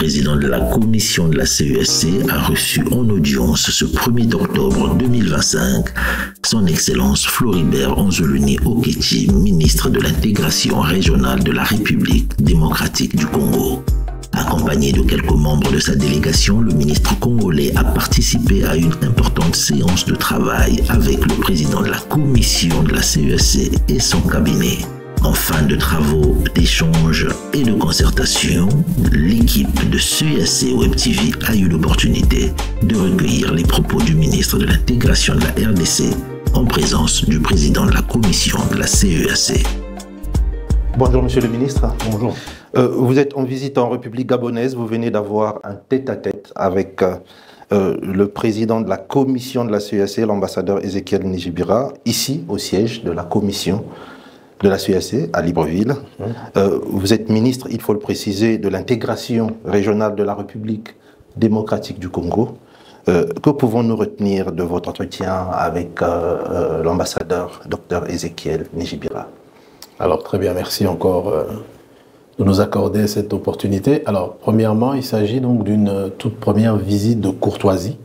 président de la commission de la CESC a reçu en audience ce 1er octobre 2025 son Excellence Floribert Anzuluni Okechi, ministre de l'intégration régionale de la République démocratique du Congo. Accompagné de quelques membres de sa délégation, le ministre congolais a participé à une importante séance de travail avec le président de la commission de la CESC et son cabinet. En fin de travaux, d'échanges et de concertation, l'équipe de CESC Web TV a eu l'opportunité de recueillir les propos du ministre de l'intégration de la RDC en présence du président de la commission de la CESC. Bonjour Monsieur le ministre. Bonjour. Vous êtes en visite en République gabonaise, vous venez d'avoir un tête-à-tête avec le président de la commission de la CESC, l'ambassadeur Ezekiel Nijibira, ici au siège de la commission de la CESC à Libreville. Vous êtes ministre, il faut le préciser, de l'intégration régionale de la République démocratique du Congo. Que pouvons-nous retenir de votre entretien avec l'ambassadeur Dr Ezekiel Nijibira? Alors très bien, merci encore de nous accorder cette opportunité. Alors premièrement, il s'agit donc d'une toute première visite de courtoisie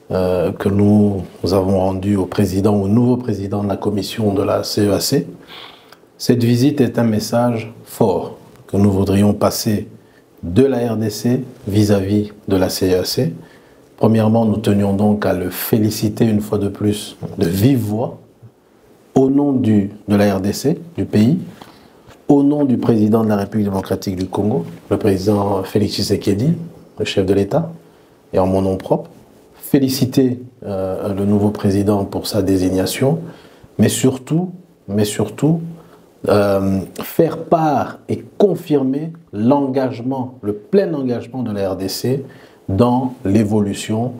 que nous avons rendue au nouveau président de la commission de la CEAC. Cette visite est un message fort que nous voudrions passer de la RDC vis-à-vis de la CEAC. Premièrement, nous tenions donc à le féliciter une fois de plus de vive voix au nom de la RDC, du pays, au nom du président de la République démocratique du Congo, le président Félix Tshisekedi, le chef de l'État, et en mon nom propre, féliciter le nouveau président pour sa désignation, mais surtout faire part et confirmer l'engagement, le plein engagement de la RDC dans l'évolution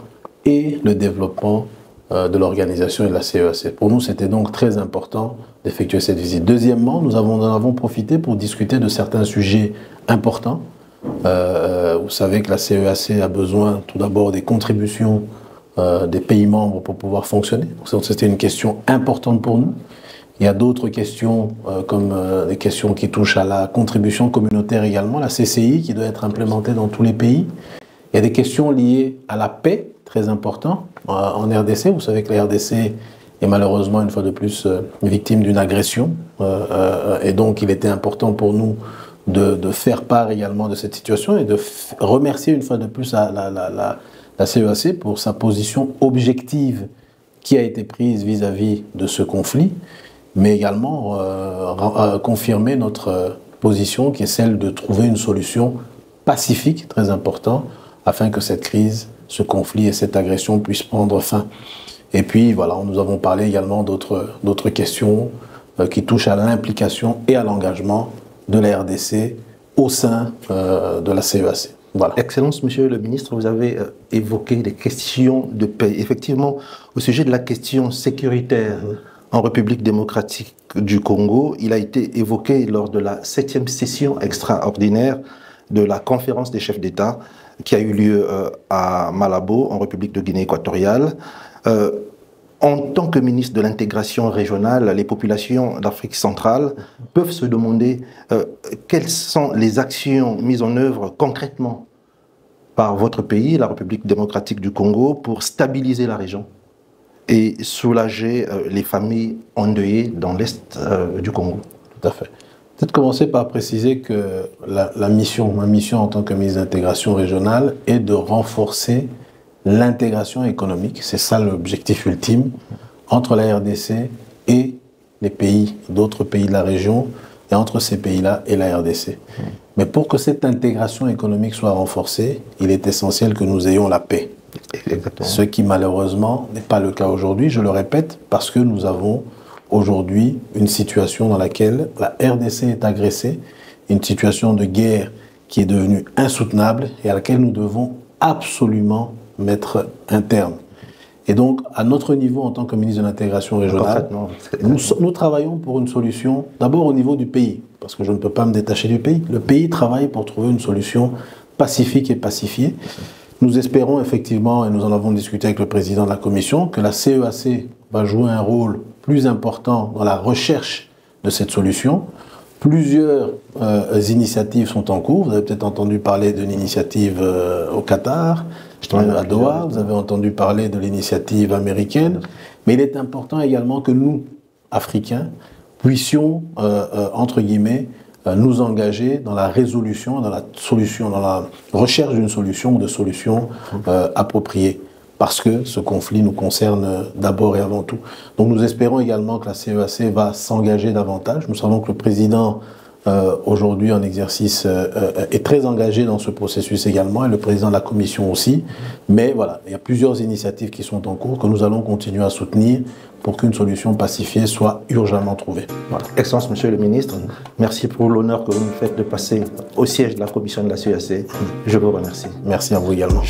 et le développement de l'organisation et de la CEAC. Pour nous, c'était donc très important d'effectuer cette visite. Deuxièmement, nous en avons profité pour discuter de certains sujets importants. Vous savez que la CEAC a besoin tout d'abord des contributions des pays membres pour pouvoir fonctionner. Donc c'était une question importante pour nous. Il y a d'autres questions comme des questions qui touchent à la contribution communautaire également, la CCI qui doit être implémentée dans tous les pays. Il y a des questions liées à la paix, très important, en RDC. Vous savez que la RDC est malheureusement une fois de plus victime d'une agression et donc il était important pour nous de faire part également de cette situation et de remercier une fois de plus la CEAC pour sa position objective qui a été prise vis-à-vis de ce conflit, mais également confirmer notre position qui est celle de trouver une solution pacifique, très important, afin que cette crise, ce conflit et cette agression puissent prendre fin. Et puis voilà, nous avons parlé également d'autres questions qui touchent à l'implication et à l'engagement de la RDC au sein de la CEAC. Voilà. Excellence, Monsieur le ministre, vous avez évoqué des questions de paix. Effectivement, au sujet de la question sécuritaire en République démocratique du Congo, il a été évoqué lors de la 7e session extraordinaire de la conférence des chefs d'État qui a eu lieu à Malabo, en République de Guinée équatoriale. En tant que ministre de l'intégration régionale, les populations d'Afrique centrale peuvent se demander quelles sont les actions mises en œuvre concrètement par votre pays, la République démocratique du Congo, pour stabiliser la région et soulager les familles endeuillées dans l'est du Congo. Tout à fait. Peut-être commencer par préciser que ma mission en tant que ministre d'intégration régionale est de renforcer l'intégration économique. C'est ça l'objectif ultime entre la RDC et les pays, d'autres pays de la région, et entre ces pays-là et la RDC. Mais pour que cette intégration économique soit renforcée, il est essentiel que nous ayons la paix. Exactement. Ce qui malheureusement n'est pas le cas aujourd'hui, je le répète, parce que nous avons aujourd'hui une situation dans laquelle la RDC est agressée, une situation de guerre qui est devenue insoutenable et à laquelle nous devons absolument mettre un terme. Et donc, à notre niveau, en tant que ministre de l'intégration régionale, nous travaillons pour une solution, d'abord au niveau du pays, parce que je ne peux pas me détacher du pays. Le pays travaille pour trouver une solution pacifique et pacifiée. Nous espérons effectivement, et nous en avons discuté avec le président de la commission, que la CEAC va jouer un rôle plus important dans la recherche de cette solution, Plusieurs initiatives sont en cours. Vous avez peut-être entendu parler d'une initiative au Qatar, à Doha. Vous avez entendu parler de l'initiative américaine. Mais il est important également que nous, Africains, puissions, entre guillemets, nous engager dans la résolution, dans la solution, dans la recherche d'une solution ou de solutions appropriées. Parce que ce conflit nous concerne d'abord et avant tout. Donc nous espérons également que la CEAC va s'engager davantage. Nous savons que le président, aujourd'hui en exercice, est très engagé dans ce processus également, et le président de la commission aussi. Mais voilà, il y a plusieurs initiatives qui sont en cours, que nous allons continuer à soutenir pour qu'une solution pacifiée soit urgemment trouvée. Voilà. Excellence, Monsieur le Ministre, merci pour l'honneur que vous nous faites de passer au siège de la commission de la CEAC. Je vous remercie. Merci à vous également.